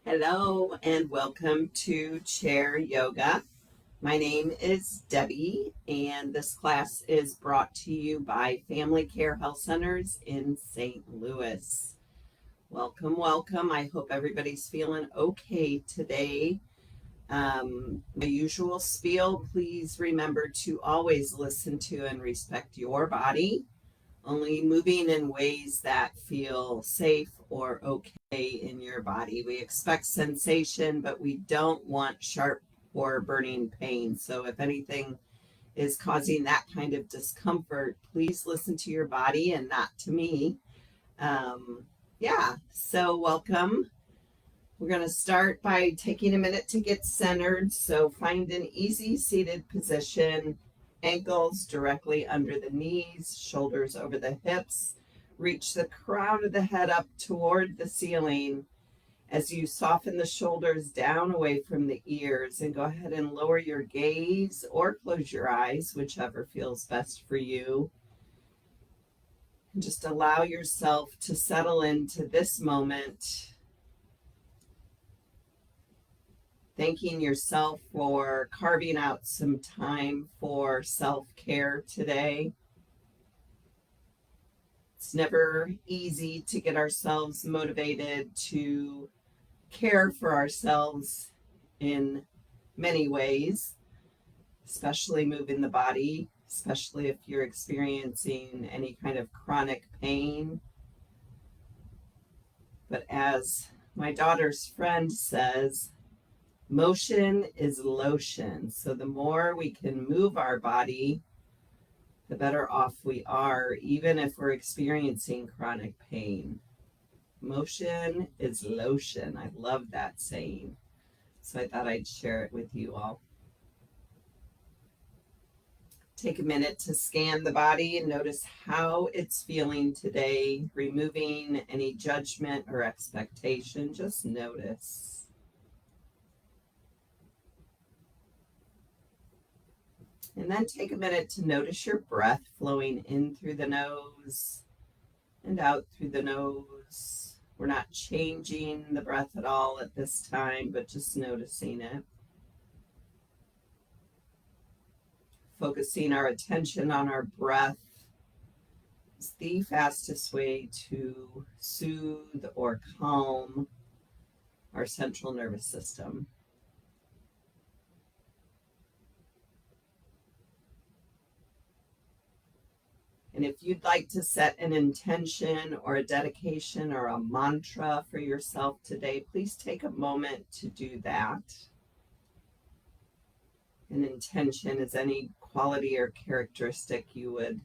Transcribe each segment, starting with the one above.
Hello and welcome to Chair Yoga. My name is Debbie, and this class is brought to you by Family Care Health Centers in St. Louis. Welcome, welcome. I hope everybody's feeling okay today. My usual spiel, please remember to always listen to and respect your body, only moving in ways that feel safe or okay in your body. We expect sensation, but we don't want sharp or burning pain. So if anything is causing that kind of discomfort, please listen to your body and not to me. So welcome. We're going to start by taking a minute to get centered. So find an easy seated position, ankles directly under the knees, shoulders over the hips. Reach the crown of the head up toward the ceiling as you soften the shoulders down away from the ears, and go ahead and lower your gaze or close your eyes, whichever feels best for you. And just allow yourself to settle into this moment, thanking yourself for carving out some time for self-care today. It's never easy to get ourselves motivated to care for ourselves in many ways, especially moving the body, especially if you're experiencing any kind of chronic pain. But as my daughter's friend says, motion is lotion. So the more we can move our body, the better off we are, even if we're experiencing chronic pain. Motion is lotion. I love that saying. So I thought I'd share it with you all. Take a minute to scan the body and notice how it's feeling today, removing any judgment or expectation. Just notice. And then take a minute to notice your breath flowing in through the nose and out through the nose. We're not changing the breath at all at this time, but just noticing it. Focusing our attention on our breath is the fastest way to soothe or calm our central nervous system. And if you'd like to set an intention or a dedication or a mantra for yourself today, please take a moment to do that. An intention is any quality or characteristic you would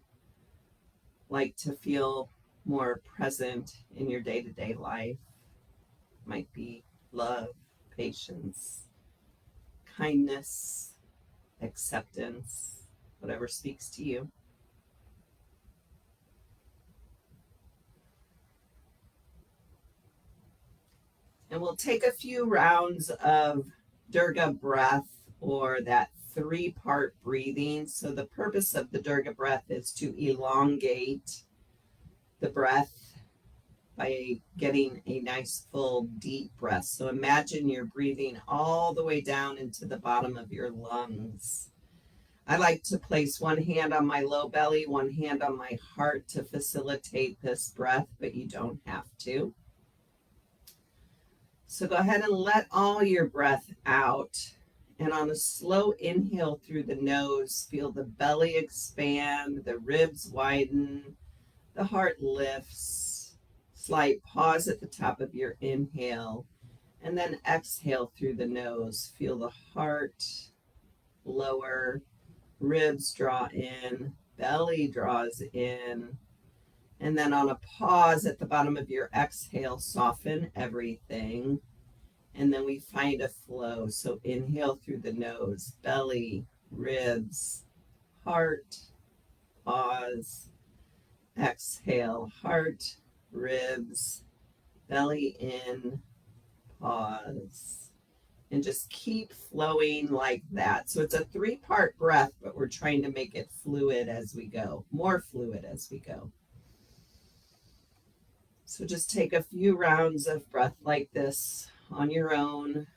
like to feel more present in your day-to-day life. It might be love, patience, kindness, acceptance, whatever speaks to you. And we'll take a few rounds of Durga breath, or that 3-part breathing. So the purpose of the Durga breath is to elongate the breath by getting a nice full deep breath. So imagine you're breathing all the way down into the bottom of your lungs. I like to place one hand on my low belly, one hand on my heart to facilitate this breath, but you don't have to. So go ahead and let all your breath out. And on a slow inhale through the nose, feel the belly expand, the ribs widen, the heart lifts. Slight pause at the top of your inhale. And then exhale through the nose. Feel the heart lower, ribs draw in, belly draws in. And then on a pause at the bottom of your exhale, soften everything. And then we find a flow. So inhale through the nose, belly, ribs, heart, pause. Exhale, heart, ribs, belly in, pause. And just keep flowing like that. So it's a 3-part breath, but we're trying to make it fluid as we go, more fluid as we go. So just take a few rounds of breath like this on your own.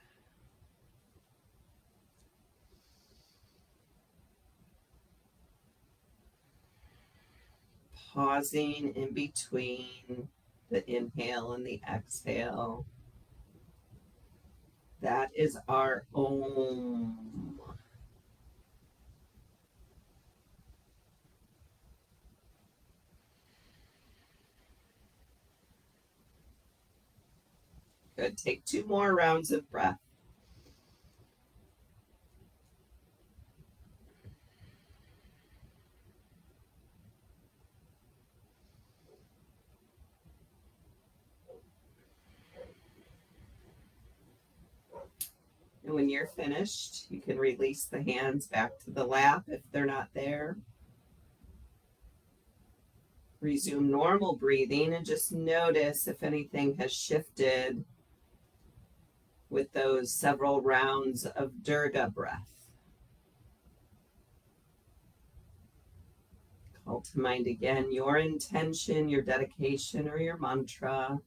Pausing in between the inhale and the exhale. That is our Om. Good. Take 2 more rounds of breath. And when you're finished, you can release the hands back to the lap if they're not there. Resume normal breathing and just notice if anything has shifted with those several rounds of Durga breath. Call to mind again your intention, your dedication, or your mantra.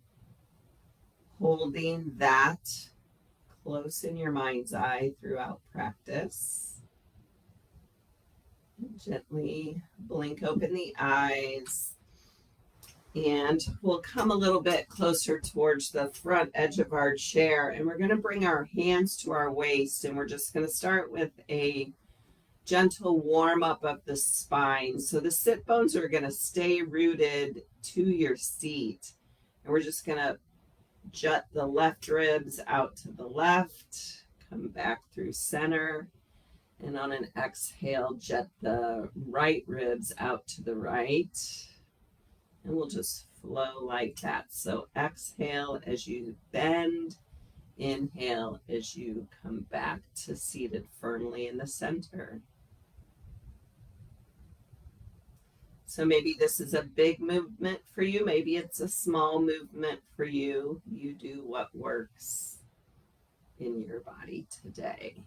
Holding that close in your mind's eye throughout practice. Gently blink open the eyes. And we'll come a little bit closer towards the front edge of our chair. And we're going to bring our hands to our waist. And we're just going to start with a gentle warm up of the spine. So the sit bones are going to stay rooted to your seat. And we're just going to jut the left ribs out to the left. Come back through center. And on an exhale, jet the right ribs out to the right. And we'll just flow like that. So exhale as you bend. Inhale as you come back to seated firmly in the center. So maybe this is a big movement for you. Maybe it's a small movement for you. You do what works in your body today.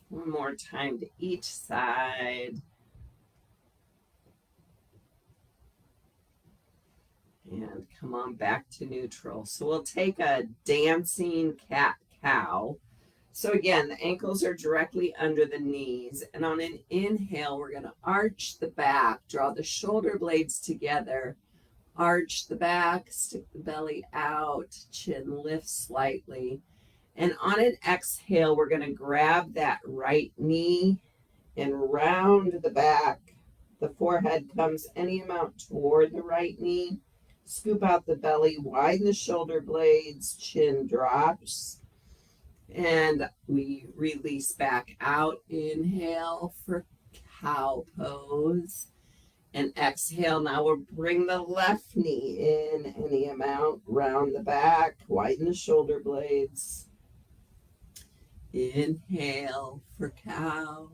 One more time to each side. And come on back to neutral. So we'll take a dancing cat-cow. So again, the ankles are directly under the knees. And on an inhale, we're going to arch the back, draw the shoulder blades together, arch the back, stick the belly out, chin lifts slightly. And on an exhale, we're going to grab that right knee and round the back. The forehead comes any amount toward the right knee. Scoop out the belly, widen the shoulder blades, chin drops. And we release back out. Inhale for cow pose. And exhale. Now we'll bring the left knee in any amount, round the back, widen the shoulder blades. Inhale for cow.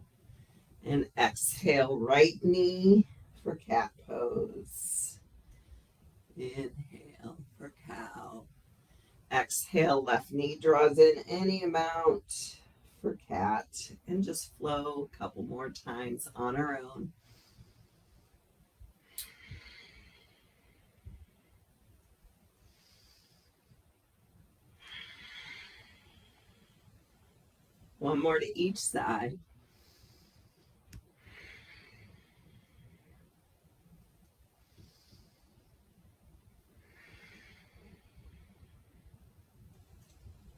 And exhale, right knee for cat pose. Inhale for cow. Exhale, left knee draws in any amount for cat. And just flow a couple more times on our own. One more to each side.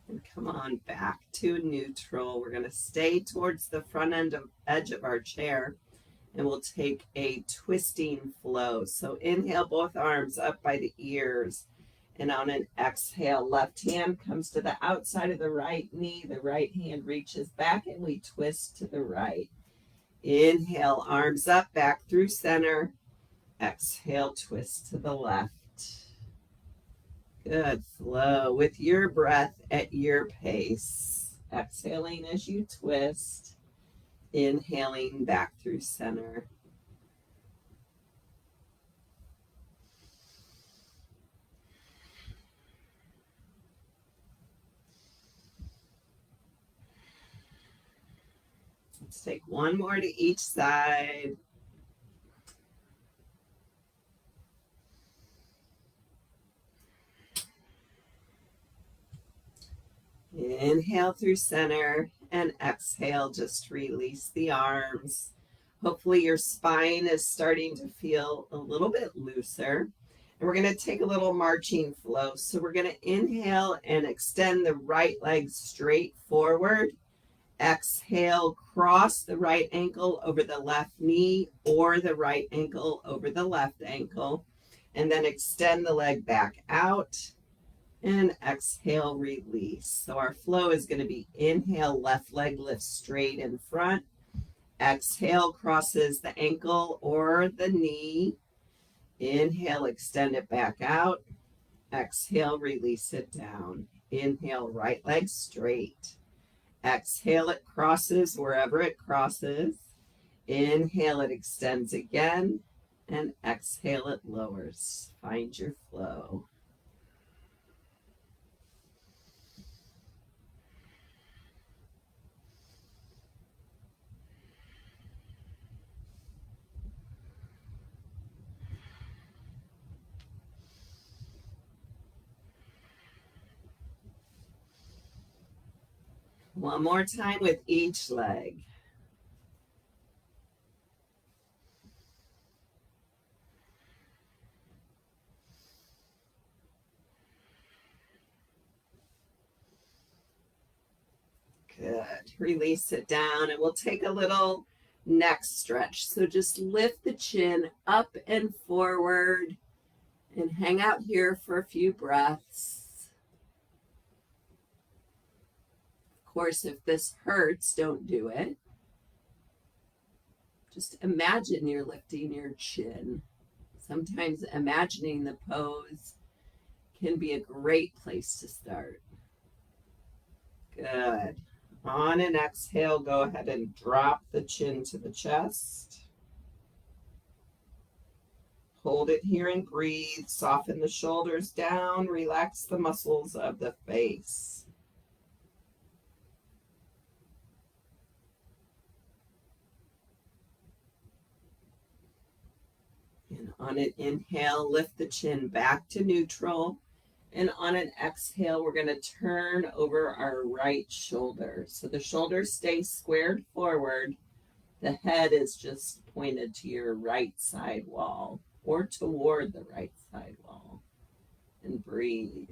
And come on back to neutral. We're going to stay towards the front edge of our chair. And we'll take a twisting flow. So inhale, both arms up by the ears. And on an exhale, left hand comes to the outside of the right knee. The right hand reaches back and we twist to the right. Inhale, arms up, back through center. Exhale, twist to the left. Good. Flow with your breath at your pace. Exhaling as you twist. Inhaling back through center. Let's take one more to each side. Inhale through center and exhale, just release the arms. Hopefully your spine is starting to feel a little bit looser. And we're going to take a little marching flow. So we're going to inhale and extend the right leg straight forward. Exhale, cross the right ankle over the left knee or the right ankle over the left ankle. And then extend the leg back out. And exhale, release. So our flow is going to be inhale, left leg lifts straight in front. Exhale, crosses the ankle or the knee. Inhale, extend it back out. Exhale, release it down. Inhale, right leg straight. Exhale, it crosses wherever it crosses. Inhale, it extends again. And exhale, it lowers. Find your flow. One more time with each leg. Good. Release it down and we'll take a little neck stretch. So just lift the chin up and forward and hang out here for a few breaths. Of course, if this hurts, don't do it. Just imagine you're lifting your chin. Sometimes imagining the pose can be a great place to start. Good. On an exhale, go ahead and drop the chin to the chest. Hold it here and breathe. Soften the shoulders down. Relax the muscles of the face. And on an inhale, lift the chin back to neutral. And on an exhale, we're going to turn over our right shoulder. So the shoulders stay squared forward. The head is just pointed to your right side wall or toward the right side wall. And breathe.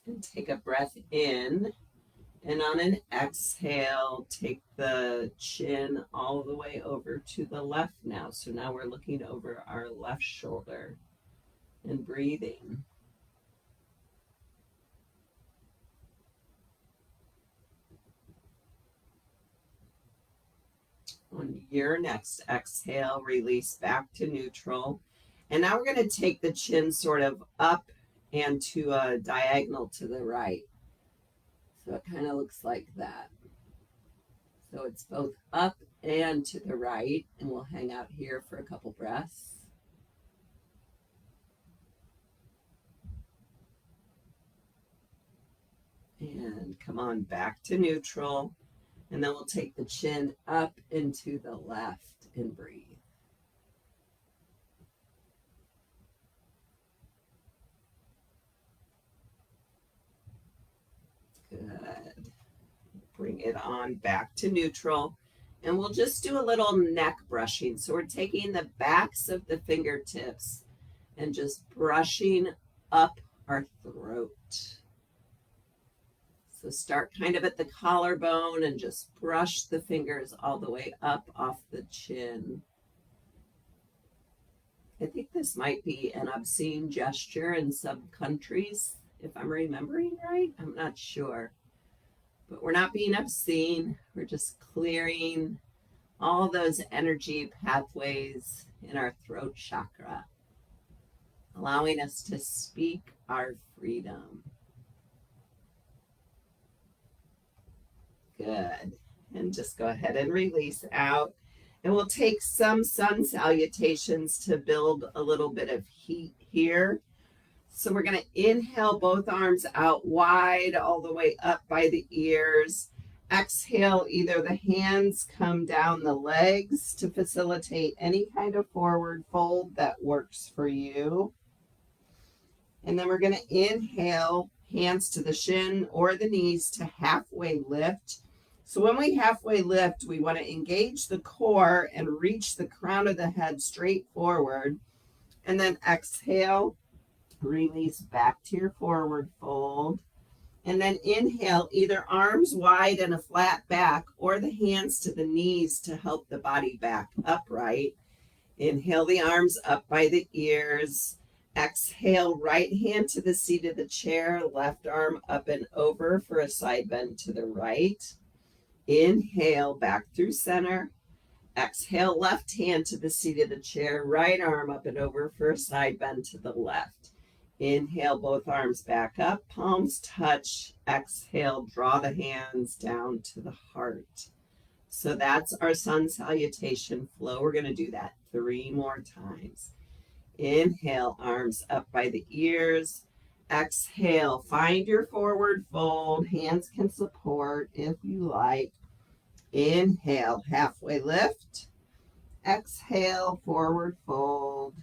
And take a breath in. And on an exhale, take the chin all the way over to the left now. So now we're looking over our left shoulder and breathing. On your next exhale, release back to neutral. And now we're going to take the chin sort of up and to a diagonal to the right. So it kind of looks like that. So it's both up and to the right, and we'll hang out here for a couple breaths. And come on back to neutral. And then we'll take the chin up into the left and breathe. Good. Bring it on back to neutral. And we'll just do a little neck brushing. So we're taking the backs of the fingertips and just brushing up our throat. So start kind of at the collarbone and just brush the fingers all the way up off the chin. I think this might be an obscene gesture in some countries, if I'm remembering right. I'm not sure. But we're not being obscene. We're just clearing all those energy pathways in our throat chakra, allowing us to speak our freedom. Good. And just go ahead and release out. And we'll take some sun salutations to build a little bit of heat here. So we're going to inhale both arms out wide all the way up by the ears. Exhale, either the hands come down the legs to facilitate any kind of forward fold that works for you. And then we're going to inhale, hands to the shin or the knees to halfway lift. So when we halfway lift, we want to engage the core and reach the crown of the head straight forward. And then exhale. Release back to your forward fold. And then inhale, either arms wide and a flat back or the hands to the knees to help the body back upright. Inhale the arms up by the ears. Exhale, right hand to the seat of the chair, left arm up and over for a side bend to the right. Inhale, back through center. Exhale, left hand to the seat of the chair, right arm up and over for a side bend to the left. Inhale, both arms back up, palms touch. Exhale, draw the hands down to the heart. So that's our sun salutation flow. We're going to do that 3 more times. Inhale, arms up by the ears. Exhale, find your forward fold. Hands can support if you like. Inhale, halfway lift. Exhale, forward fold.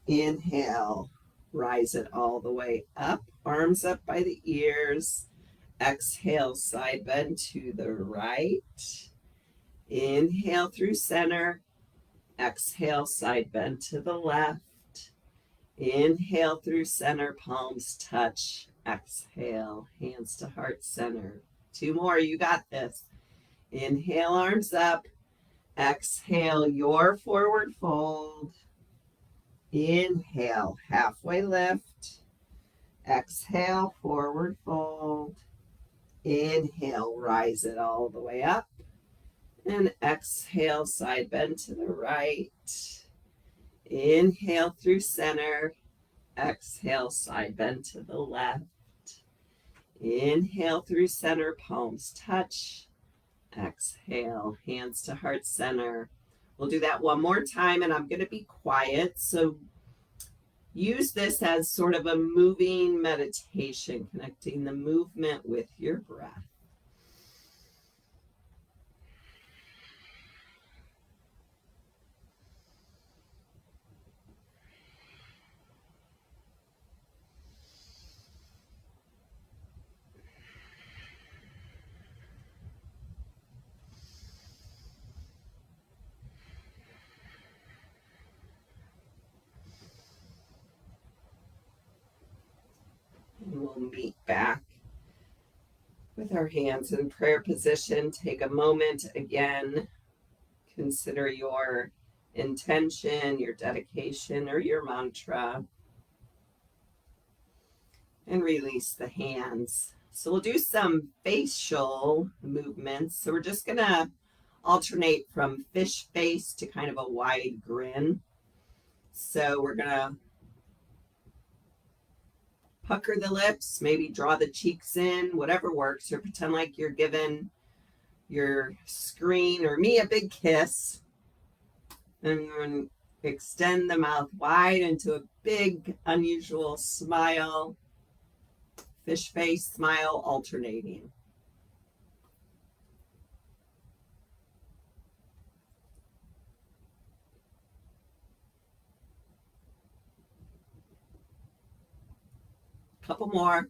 Inhale. Rise it all the way up, arms up by the ears. Exhale, side bend to the right. Inhale through center. Exhale, side bend to the left. Inhale through center, palms touch. Exhale, hands to heart center. 2 more, you got this. Inhale, arms up. Exhale, your forward fold. Inhale, halfway lift. Exhale, forward fold. Inhale, rise it all the way up. And exhale, side bend to the right. Inhale through center. Exhale, side bend to the left. Inhale through center, palms touch. Exhale, hands to heart center. We'll do that 1 more time, and I'm going to be quiet. So use this as sort of a moving meditation, connecting the movement with your breath. And we'll meet back with our hands in prayer position. Take a moment again. Consider your intention, your dedication, or your mantra. And release the hands. So we'll do some facial movements. So we're just going to alternate from fish face to kind of a wide grin. So we're going to pucker the lips, maybe draw the cheeks in, whatever works, or pretend like you're giving your screen or me a big kiss. And then extend the mouth wide into a big, unusual smile. Fish face, smile, alternating. Couple more.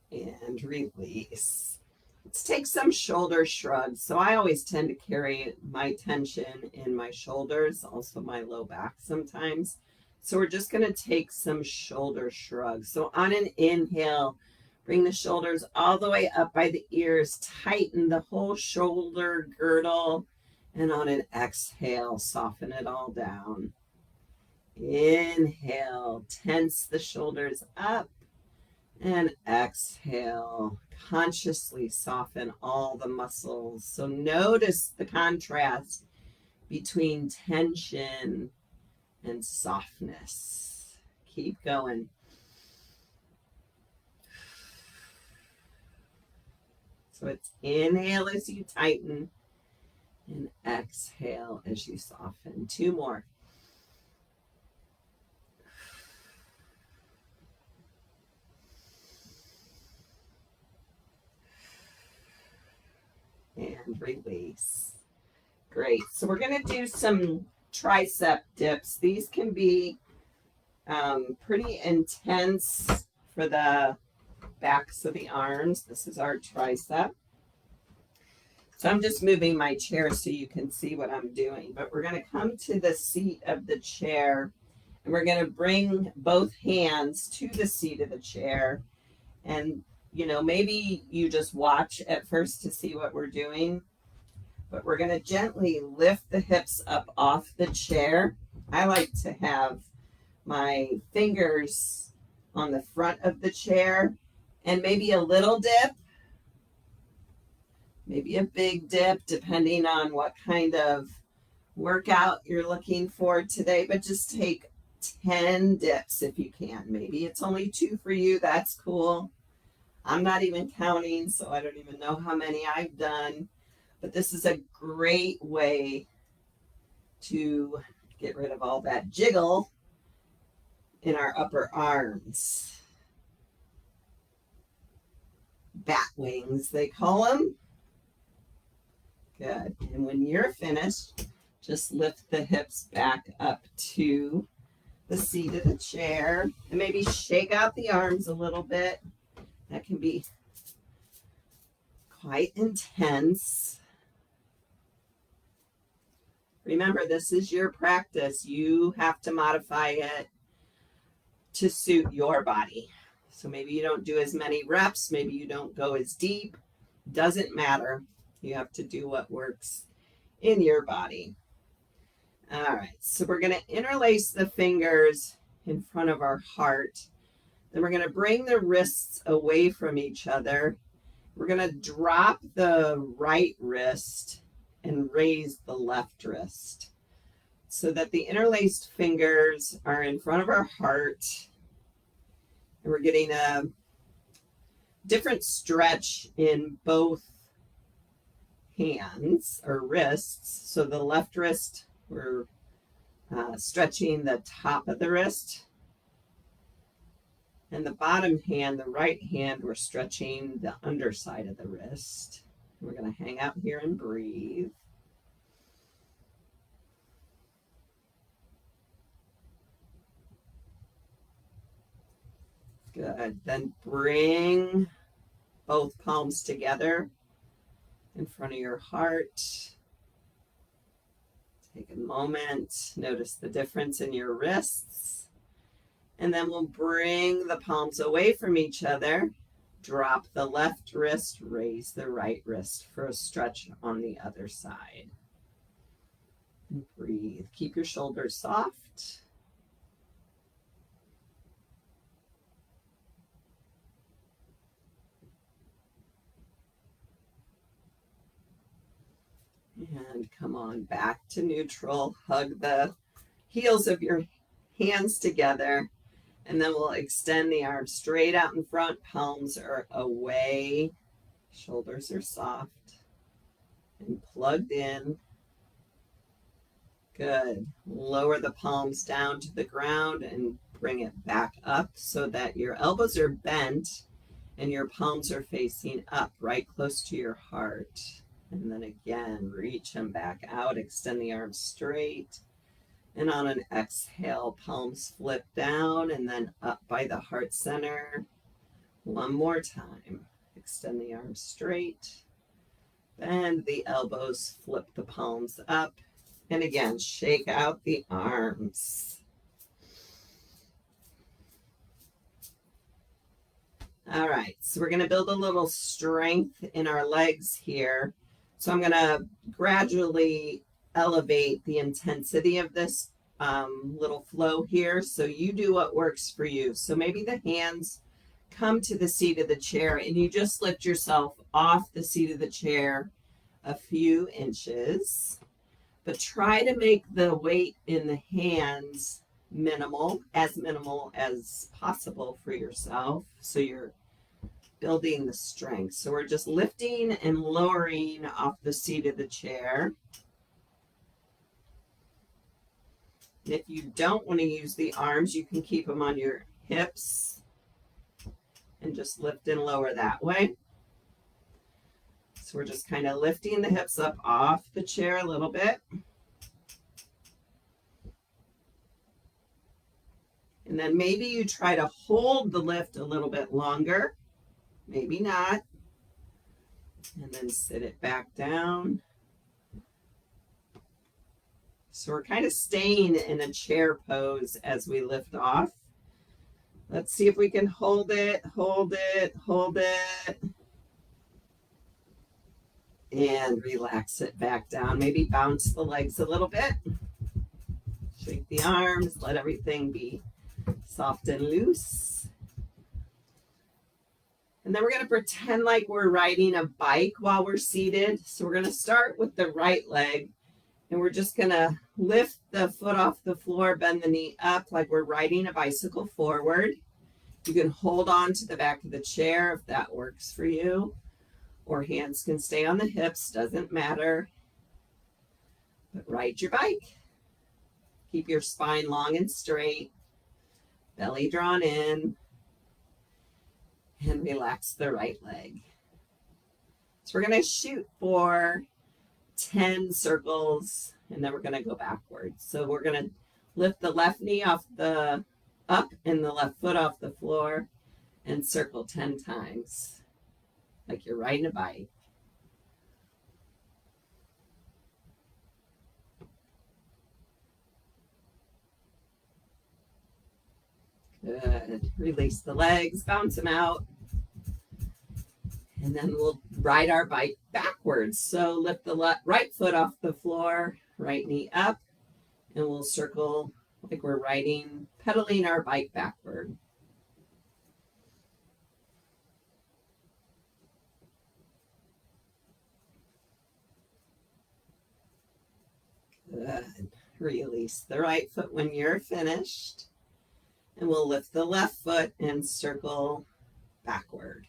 And release. Let's take some shoulder shrugs. So I always tend to carry my tension in my shoulders, also my low back sometimes. So we're just going to take some shoulder shrugs. So on an inhale, bring the shoulders all the way up by the ears, tighten the whole shoulder girdle. And on an exhale, soften it all down. Inhale, tense the shoulders up. And exhale, consciously soften all the muscles. So notice the contrast between tension and softness. Keep going. So it's inhale as you tighten. And exhale as you soften. 2 more. And release. Great. So we're going to do some tricep dips. These can be pretty intense for the backs of the arms. This is our tricep. So I'm just moving my chair so you can see what I'm doing. But we're going to come to the seat of the chair, and we're going to bring both hands to the seat of the chair. And, you know, maybe you just watch at first to see what we're doing. But we're going to gently lift the hips up off the chair. I like to have my fingers on the front of the chair and maybe a little dip. Maybe a big dip, depending on what kind of workout you're looking for today. But just take 10 dips if you can. Maybe it's only 2 for you. That's cool. I'm not even counting, so I don't even know how many I've done. But this is a great way to get rid of all that jiggle in our upper arms. Bat wings, they call them. Good. And when you're finished, just lift the hips back up to the seat of the chair and maybe shake out the arms a little bit. That can be quite intense. Remember, this is your practice. You have to modify it to suit your body. So maybe you don't do as many reps. Maybe you don't go as deep. Doesn't matter. You have to do what works in your body. All right, so we're going to interlace the fingers in front of our heart. Then we're going to bring the wrists away from each other. We're going to drop the right wrist and raise the left wrist so that the interlaced fingers are in front of our heart. And we're getting a different stretch in both hands or wrists. So the left wrist, we're stretching the top of the wrist. And the bottom hand, the right hand, we're stretching the underside of the wrist. We're going to hang out here and breathe. Good. Then bring both palms together in front of your heart. Take a moment. Notice the difference in your wrists. And then we'll bring the palms away from each other. Drop the left wrist, raise the right wrist for a stretch on the other side. And breathe. Keep your shoulders soft. And come on back to neutral. Hug the heels of your hands together. And then we'll extend the arms straight out in front. Palms are away. Shoulders are soft and plugged in. Good. Lower the palms down to the ground and bring it back up so that your elbows are bent and your palms are facing up, right close to your heart. And then again, reach them back out. Extend the arms straight. And on an exhale, palms flip down and then up by the heart center. One more time. Extend the arms straight. Bend the elbows, flip the palms up. And again, shake out the arms. All right, so we're going to build a little strength in our legs here. So I'm going to gradually elevate the intensity of this little flow here. So you do what works for you. So maybe the hands come to the seat of the chair and you just lift yourself off the seat of the chair a few inches, but try to make the weight in the hands minimal as possible for yourself. So you're building the strength. So we're just lifting and lowering off the seat of the chair. And if you don't want to use the arms, you can keep them on your hips and just lift and lower that way. So we're just kind of lifting the hips up off the chair a little bit. And then maybe you try to hold the lift a little bit longer. Maybe not. And then sit it back down. So we're kind of staying in a chair pose as we lift off. Let's see if we can hold it, hold it, hold it. And relax it back down. Maybe bounce the legs a little bit. Shake the arms, let everything be soft and loose. And then we're going to pretend like we're riding a bike while we're seated. So we're going to start with the right leg. And we're just going to lift the foot off the floor, bend the knee up like we're riding a bicycle forward. You can hold on to the back of the chair if that works for you. Or hands can stay on the hips, doesn't matter. But ride your bike. Keep your spine long and straight. Belly drawn in. And relax the right leg. So we're going to shoot for 10 circles, and then we're going to go backwards. So we're going to lift the left knee up and the left foot off the floor and circle 10 times like you're riding a bike. Good. Release the legs, bounce them out. And then we'll ride our bike backwards. So lift the right foot off the floor, right knee up, and we'll circle like we're pedaling our bike backward. Good. Release the right foot when you're finished. And we'll lift the left foot and circle backward.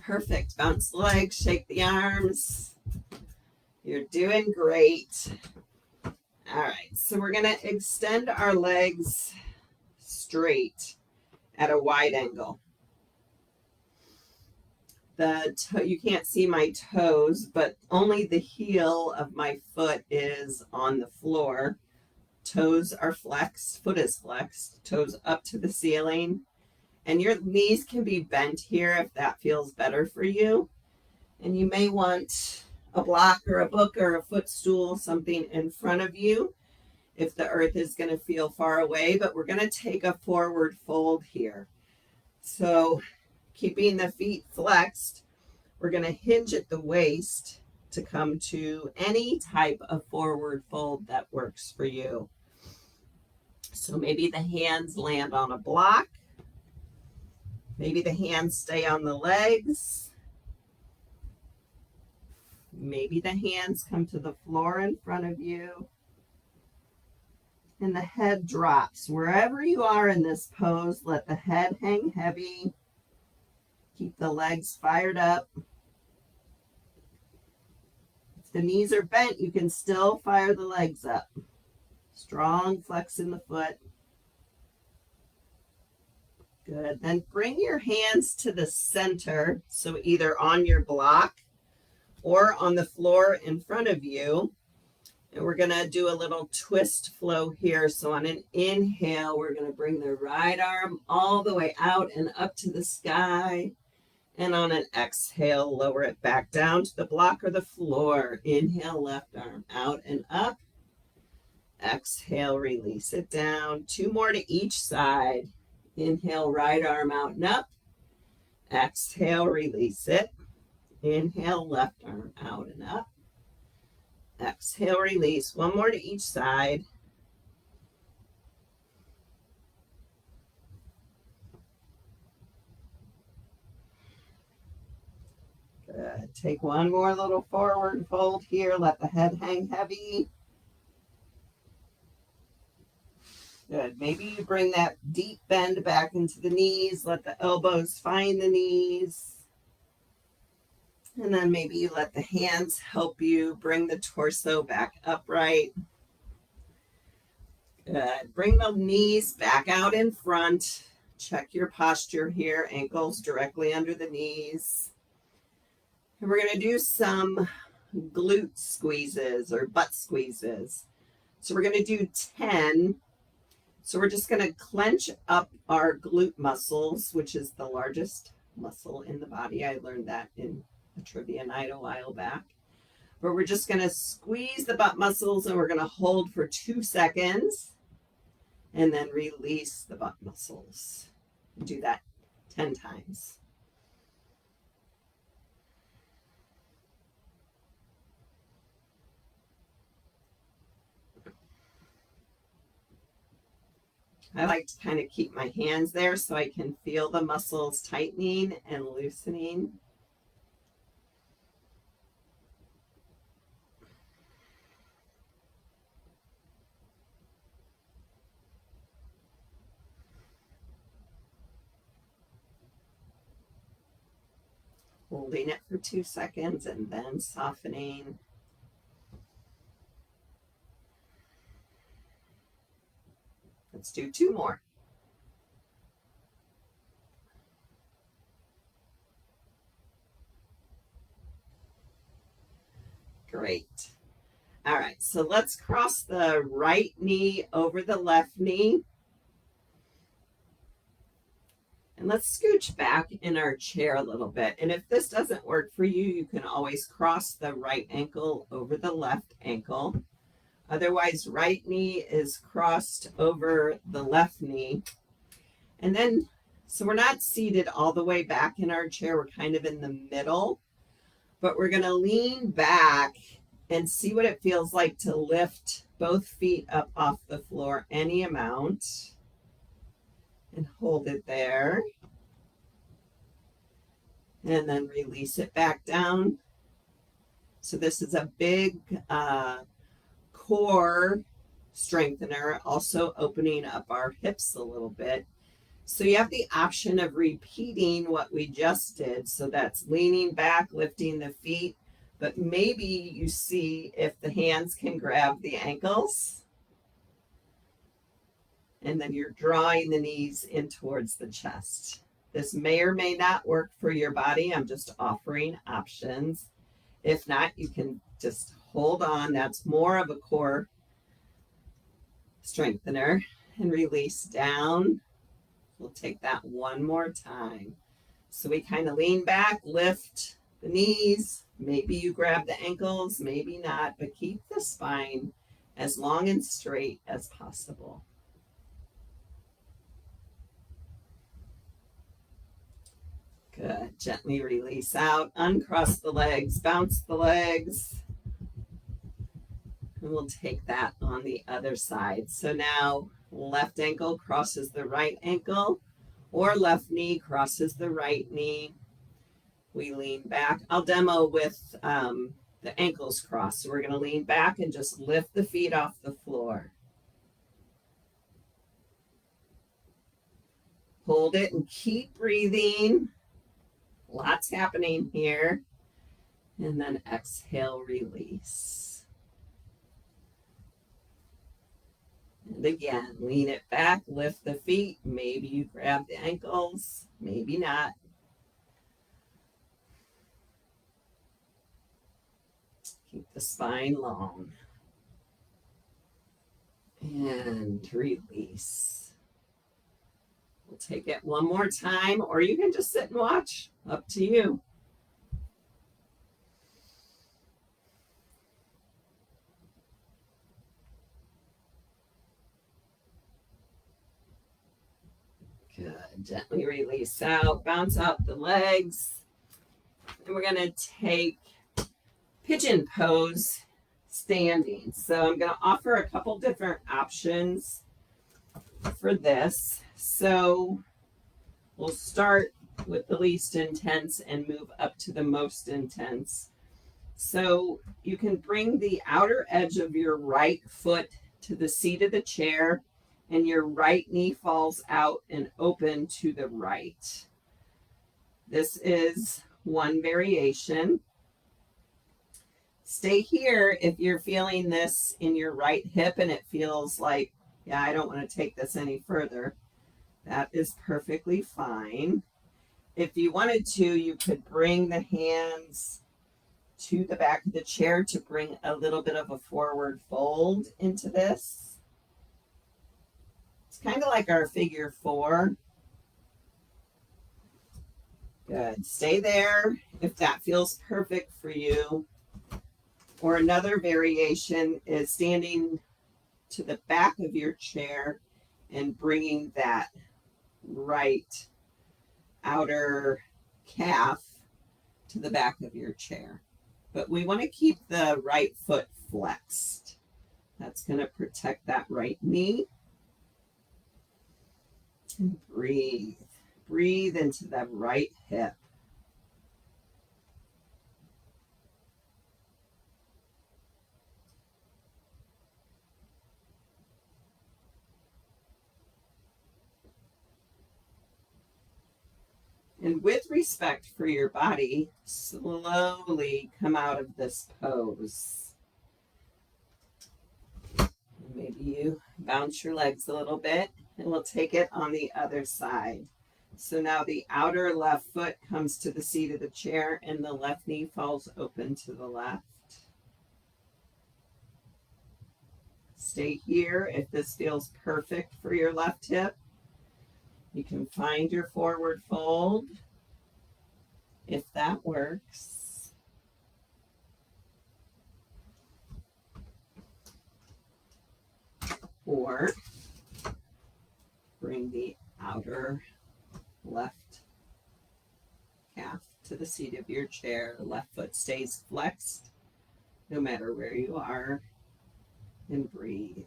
Perfect. Bounce the legs, shake the arms. You're doing great. All right, so we're going to extend our legs straight at a wide angle. You can't see my toes, but only the heel of my foot is on the floor. Toes are flexed, foot is flexed, toes up to the ceiling. And your knees can be bent here if that feels better for you. And you may want a block or a book or a footstool, something in front of you if the earth is going to feel far away. But we're going to take a forward fold here. So keeping the feet flexed, we're going to hinge at the waist to come to any type of forward fold that works for you. So maybe the hands land on a block. Maybe the hands stay on the legs. Maybe the hands come to the floor in front of you. And the head drops. Wherever you are in this pose, let the head hang heavy. Keep the legs fired up. If the knees are bent, you can still fire the legs up. Strong flex in the foot. Good. Then bring your hands to the center, so either on your block or on the floor in front of you. And we're going to do a little twist flow here. So on an inhale, we're going to bring the right arm all the way out and up to the sky. And on an exhale, lower it back down to the block or the floor. Inhale, left arm out and up. Exhale, release it down. 2 more to each side. Inhale, right arm out and up. Exhale, release it. Inhale, left arm out and up. Exhale, release. 1 more to each side. Good. Take one more little forward fold here. Let the head hang heavy. Good. Maybe you bring that deep bend back into the knees. Let the elbows find the knees. And then maybe you let the hands help you bring the torso back upright. Good. Bring the knees back out in front. Check your posture here. Ankles directly under the knees. And we're going to do some glute squeezes or butt squeezes. So we're going to do 10. So we're just going to clench up our glute muscles, which is the largest muscle in the body. I learned that in a trivia night a while back. But we're just going to squeeze the butt muscles and we're going to hold for 2 seconds and then release the butt muscles. Do that 10 times. I like to kind of keep my hands there so I can feel the muscles tightening and loosening. Holding it for 2 seconds and then softening. Let's do 2 more. Great. All right, so let's cross the right knee over the left knee. And let's scooch back in our chair a little bit. And if this doesn't work for you, you can always cross the right ankle over the left ankle. Otherwise, right knee is crossed over the left knee. And then, so we're not seated all the way back in our chair. We're kind of in the middle. But we're going to lean back and see what it feels like to lift both feet up off the floor any amount. And hold it there. And then release it back down. So this is a big core strengthener, also opening up our hips a little bit. So you have the option of repeating what we just did. So that's leaning back, lifting the feet. But maybe you see if the hands can grab the ankles. And then you're drawing the knees in towards the chest. This may or may not work for your body. I'm just offering options. If not, you can just hold on. That's more of a core strengthener. And release down. We'll take that one more time. So we kind of lean back, lift the knees. Maybe you grab the ankles, maybe not, but keep the spine as long and straight as possible. Good. Gently release out. Uncross the legs. Bounce the legs. And we'll take that on the other side. So now left ankle crosses the right ankle, or left knee crosses the right knee. We lean back. I'll demo with the ankles crossed. So we're going to lean back and just lift the feet off the floor. Hold it and keep breathing. Lots happening here. And then exhale, release. And again, lean it back, lift the feet. Maybe you grab the ankles, maybe not. Keep the spine long. And release. We'll take it one more time, or you can just sit and watch. Up to you. Good. Gently release out. Bounce out the legs. And we're going to take pigeon pose standing. So I'm going to offer a couple different options for this. So we'll start with the least intense and move up to the most intense. So you can bring the outer edge of your right foot to the seat of the chair, and your right knee falls out and open to the right. This is one variation. Stay here if you're feeling this in your right hip and it feels like, yeah, I don't want to take this any further. That is perfectly fine. If you wanted to, you could bring the hands to the back of the chair to bring a little bit of a forward fold into this. It's kind of like our figure four. Good. Stay there if that feels perfect for you. Or another variation is standing to the back of your chair and bringing that right outer calf to the back of your chair. But we want to keep the right foot flexed. That's going to protect that right knee. And breathe. Breathe into the right hip. And with respect for your body, slowly come out of this pose. Maybe you bounce your legs a little bit, and we'll take it on the other side. So now the outer left foot comes to the seat of the chair, and the left knee falls open to the left. Stay here if this feels perfect for your left hip. You can find your forward fold if that works. Or bring the outer left calf to the seat of your chair. Left foot stays flexed no matter where you are. And breathe.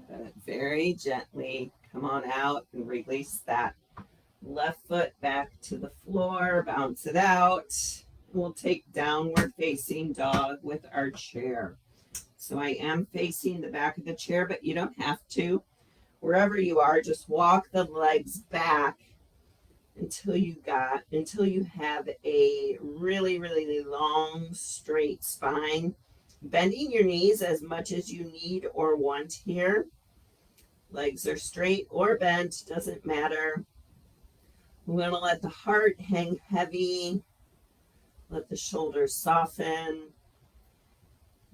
Good. Very gently come on out and release that left foot back to the floor. Bounce it out. We'll take downward facing dog with our chair. So I am facing the back of the chair, but you don't have to. Wherever you are, just walk the legs back until you have a really, really long, straight spine. Bending your knees as much as you need or want here. Legs are straight or bent, doesn't matter. We're going to let the heart hang heavy. Let the shoulders soften.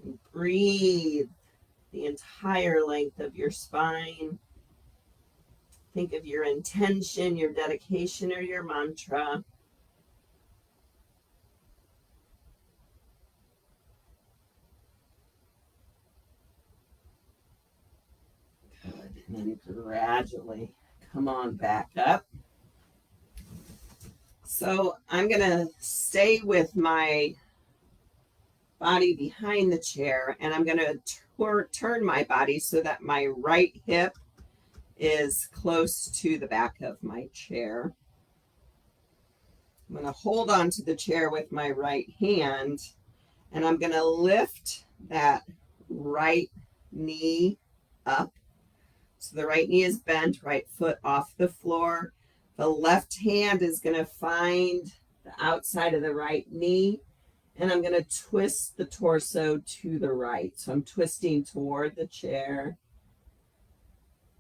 And breathe the entire length of your spine. Think of your intention, your dedication, or your mantra. Good. And then gradually come on back up. So I'm going to stay with my body behind the chair, and I'm going to turn my body so that my right hip is close to the back of my chair. I'm going to hold on to the chair with my right hand, and I'm going to lift that right knee up. So the right knee is bent, right foot off the floor. The left hand is going to find the outside of the right knee, and I'm going to twist the torso to the right. So I'm twisting toward the chair.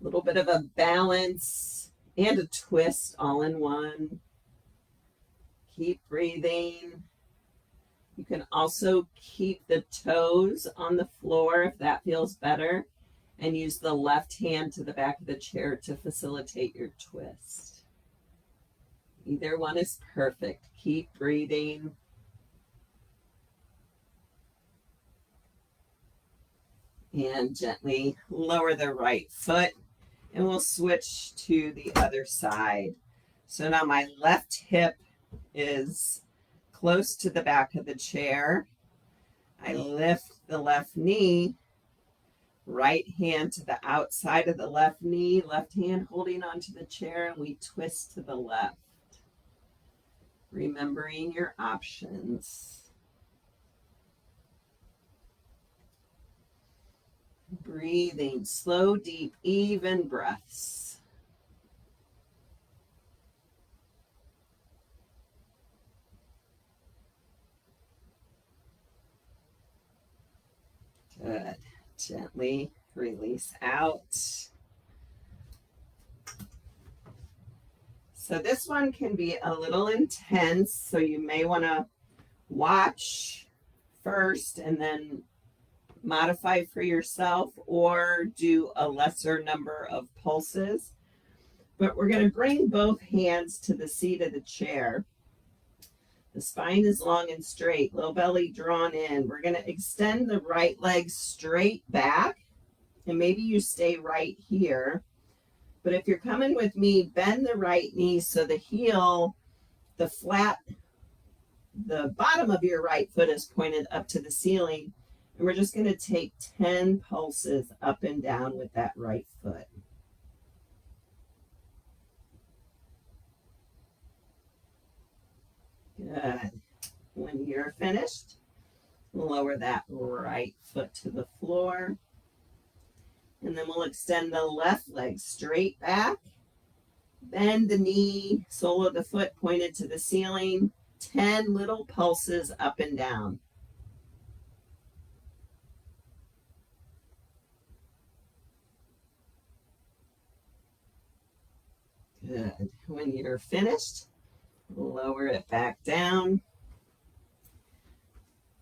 A little bit of a balance and a twist all in one. Keep breathing. You can also keep the toes on the floor if that feels better, and use the left hand to the back of the chair to facilitate your twist. Either one is perfect. Keep breathing. And gently lower the right foot, and we'll switch to the other side. So now my left hip is close to the back of the chair. I lift the left knee, right hand to the outside of the left knee, left hand holding onto the chair, and we twist to the left. Remembering your options. Breathing, slow, deep, even breaths. Good. Gently release out. So this one can be a little intense, so you may want to watch first and then modify for yourself, or do a lesser number of pulses. But we're going to bring both hands to the seat of the chair. The spine is long and straight, low belly drawn in. We're going to extend the right leg straight back, and maybe you stay right here. But if you're coming with me, bend the right knee so the heel, the bottom of your right foot is pointed up to the ceiling. And we're just going to take 10 pulses up and down with that right foot. Good. When you're finished, lower that right foot to the floor. And then we'll extend the left leg straight back. Bend the knee, sole of the foot pointed to the ceiling. 10 little pulses up and down. Good. When you're finished, lower it back down.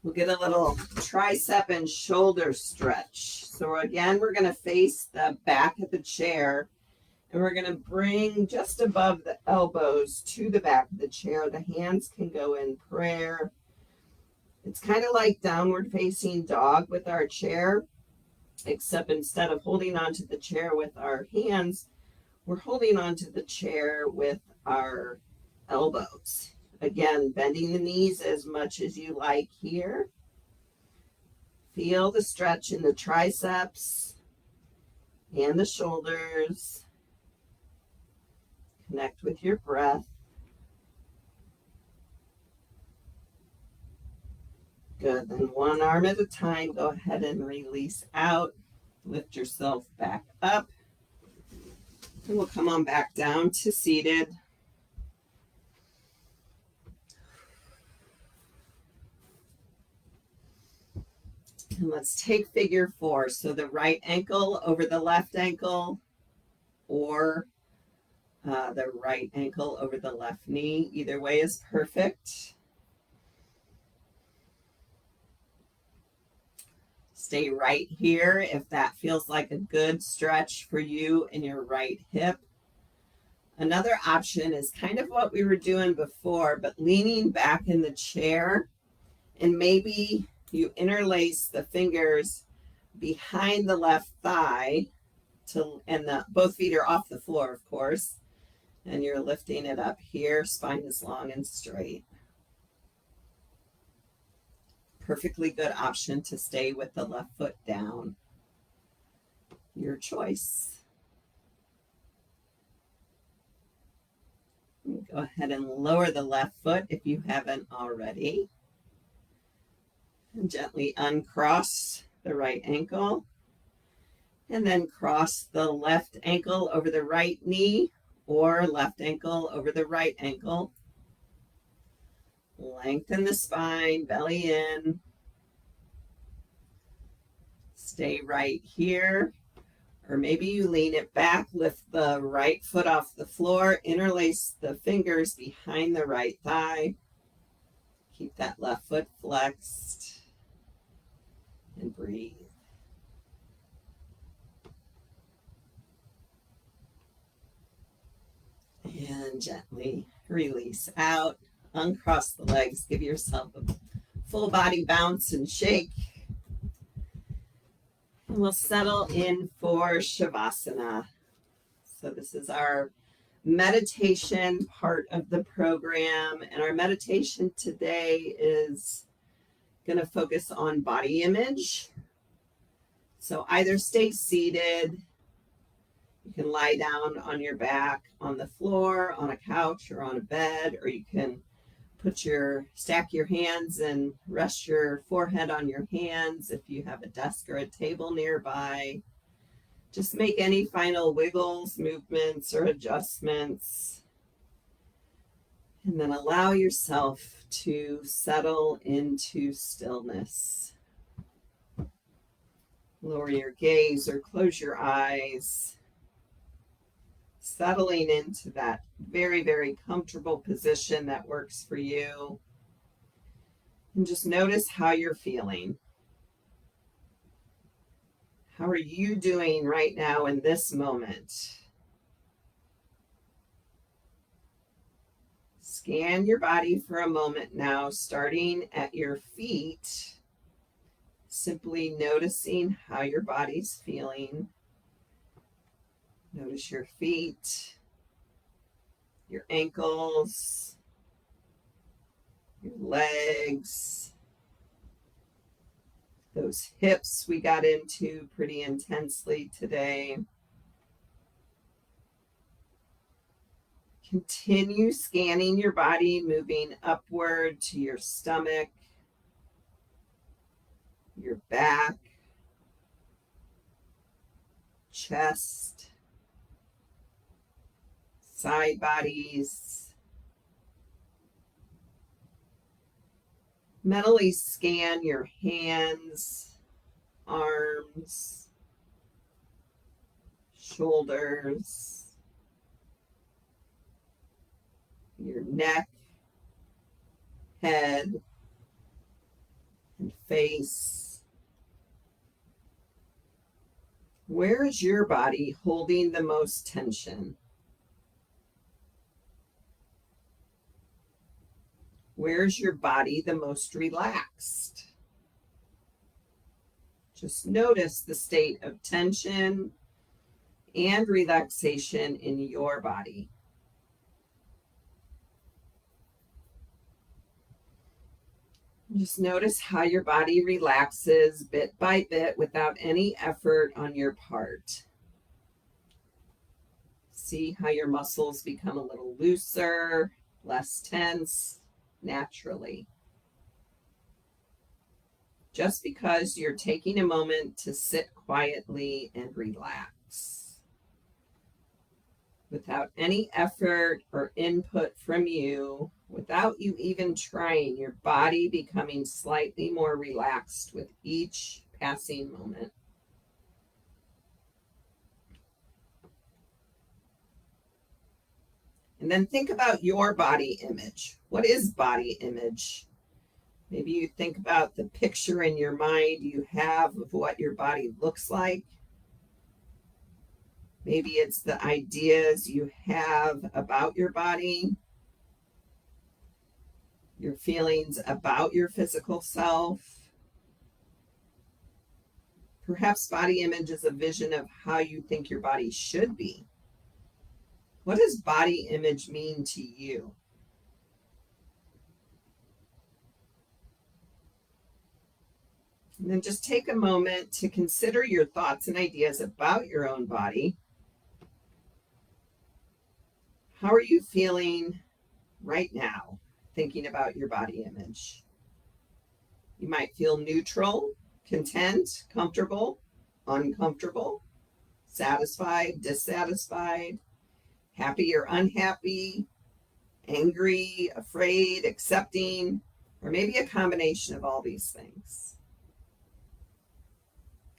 We'll get a little tricep and shoulder stretch. So again, we're going to face the back of the chair, and we're going to bring just above the elbows to the back of the chair. The hands can go in prayer. It's kind of like downward facing dog with our chair, except instead of holding onto the chair with our hands, we're holding onto the chair with our elbows. Again, bending the knees as much as you like here. Feel the stretch in the triceps and the shoulders. Connect with your breath. Good. Then one arm at a time, go ahead and release out. Lift yourself back up. And we'll come on back down to seated. And let's take figure 4. So the right ankle over the left ankle, or the right ankle over the left knee. Either way is perfect. Stay right here if that feels like a good stretch for you in your right hip. Another option is kind of what we were doing before, but leaning back in the chair, and maybe you interlace the fingers behind the left thigh, and both feet are off the floor, of course, and you're lifting it up here. Spine is long and straight. Perfectly good option to stay with the left foot down. Your choice. Go ahead and lower the left foot if you haven't already. And gently uncross the right ankle. And then cross the left ankle over the right knee, or left ankle over the right ankle. Lengthen the spine, belly in. Stay right here. Or maybe you lean it back, lift the right foot off the floor, interlace the fingers behind the right thigh. Keep that left foot flexed. And breathe. And gently release out. Uncross the legs. Give yourself a full body bounce and shake. And we'll settle in for Shavasana. So this is our meditation part of the program. And our meditation today is going to focus on body image. So either stay seated, you can lie down on your back on the floor, on a couch, or on a bed, or you can stack your hands and rest your forehead on your hands if you have a desk or a table nearby. Just make any final wiggles, movements, or adjustments. And then allow yourself to settle into stillness. Lower your gaze or close your eyes. Settling into that very, very comfortable position that works for you. And just notice how you're feeling. How are you doing right now in this moment? Scan your body for a moment now, starting at your feet. Simply noticing how your body's feeling. Notice your feet, your ankles, your legs, those hips we got into pretty intensely today. Continue scanning your body, moving upward to your stomach, your back, chest, side bodies. Mentally scan your hands, arms, shoulders, your neck, head, and face. Where is your body holding the most tension? Where's your body the most relaxed? Just notice the state of tension and relaxation in your body. Just notice how your body relaxes bit by bit without any effort on your part. See how your muscles become a little looser, less tense, naturally. Just because you're taking a moment to sit quietly and relax. Without any effort or input from you, without you even trying, your body becoming slightly more relaxed with each passing moment. And then think about your body image. What is body image? Maybe you think about the picture in your mind you have of what your body looks like. Maybe it's the ideas you have about your body, your feelings about your physical self. Perhaps body image is a vision of how you think your body should be. What does body image mean to you? And then just take a moment to consider your thoughts and ideas about your own body. How are you feeling right now, thinking about your body image? You might feel neutral, content, comfortable, uncomfortable, satisfied, dissatisfied, happy or unhappy, angry, afraid, accepting, or maybe a combination of all these things.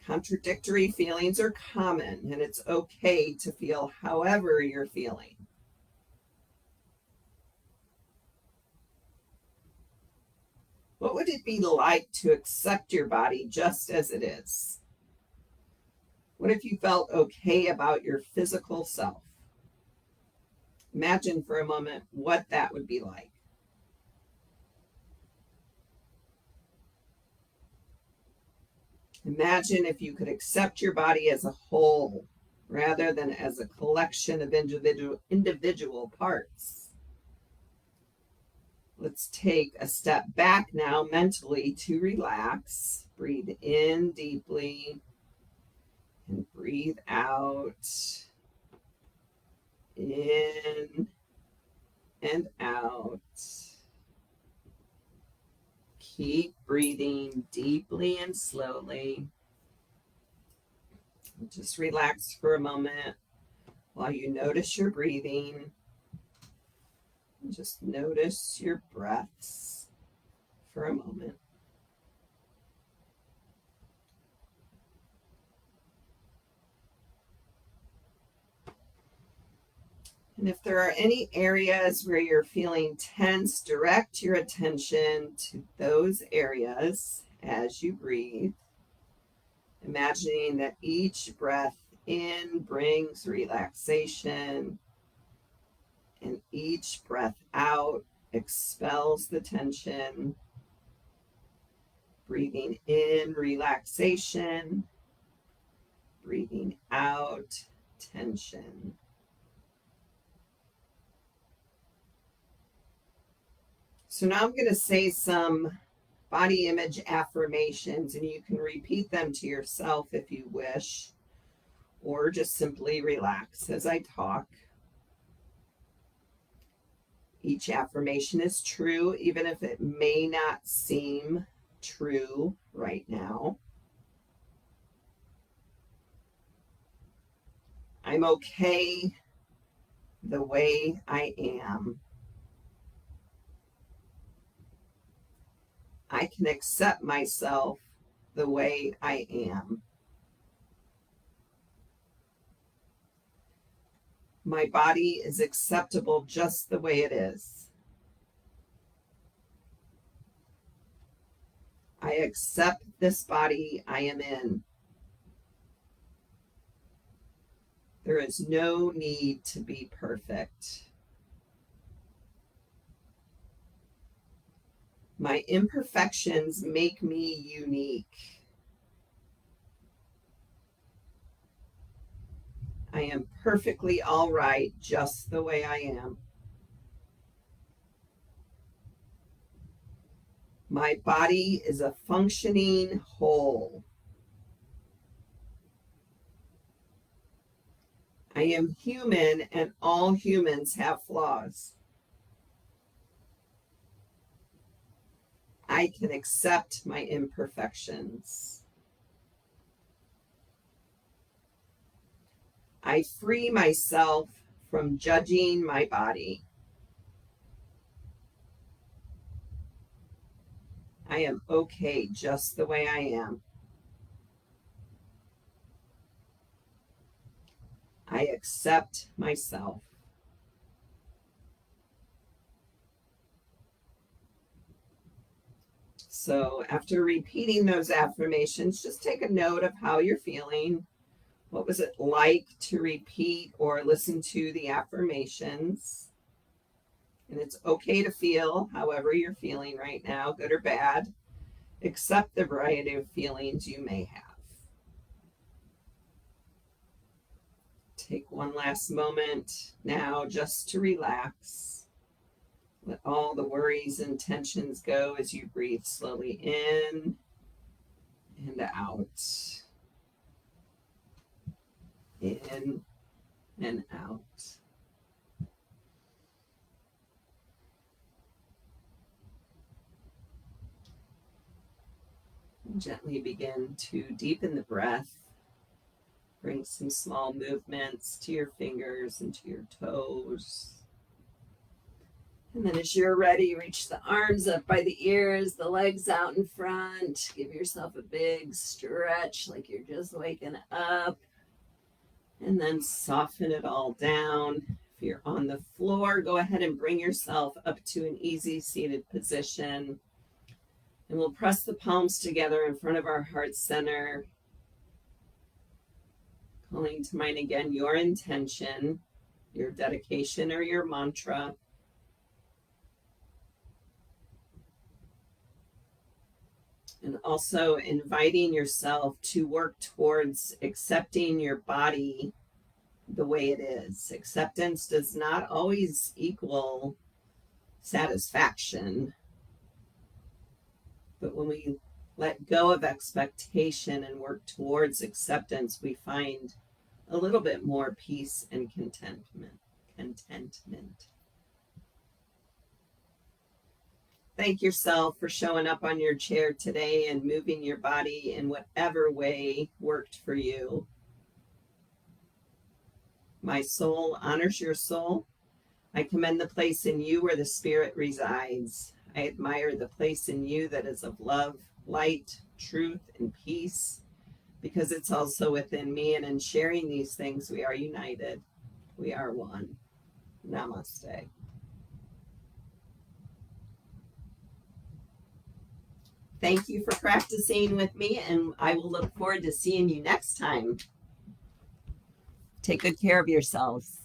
Contradictory feelings are common, and it's okay to feel however you're feeling. What would it be like to accept your body just as it is? What if you felt okay about your physical self? Imagine for a moment what that would be like. Imagine if you could accept your body as a whole rather than as a collection of individual parts. Let's take a step back now mentally to relax. Breathe in deeply and breathe out. In and out. Keep breathing deeply and slowly. Just relax for a moment while you notice your breathing. Just notice your breaths for a moment. And if there are any areas where you're feeling tense, direct your attention to those areas as you breathe, imagining that each breath in brings relaxation and each breath out expels the tension. Breathing in, relaxation. Breathing out, tension. So now I'm going to say some body image affirmations, and you can repeat them to yourself if you wish, or just simply relax as I talk. Each affirmation is true, even if it may not seem true right now. I'm okay the way I am. I can accept myself the way I am. My body is acceptable just the way it is. I accept this body I am in. There is no need to be perfect. My imperfections make me unique. I am perfectly all right just the way I am. My body is a functioning whole. I am human and all humans have flaws. I can accept my imperfections. I free myself from judging my body. I am okay just the way I am. I accept myself. So after repeating those affirmations, just take a note of how you're feeling. What was it like to repeat or listen to the affirmations? And it's okay to feel however you're feeling right now, good or bad. Accept the variety of feelings you may have. Take one last moment now just to relax. Let all the worries and tensions go as you breathe slowly in and out. In and out. Gently begin to deepen the breath. Bring some small movements to your fingers and to your toes. And then as you're ready, reach the arms up by the ears, the legs out in front. Give yourself a big stretch like you're just waking up. And then soften it all down. If you're on the floor, go ahead and bring yourself up to an easy seated position. And we'll press the palms together in front of our heart center. Calling to mind again your intention, your dedication, or your mantra. And also inviting yourself to work towards accepting your body the way it is. Acceptance does not always equal satisfaction. But when we let go of expectation and work towards acceptance, we find a little bit more peace and contentment. Thank yourself for showing up on your chair today and moving your body in whatever way worked for you. My soul honors your soul. I commend the place in you where the Spirit resides. I admire the place in you that is of love, light, truth, and peace, because it's also within me. And in sharing these things, we are united. We are one. Namaste. Thank you for practicing with me, and I will look forward to seeing you next time. Take good care of yourselves.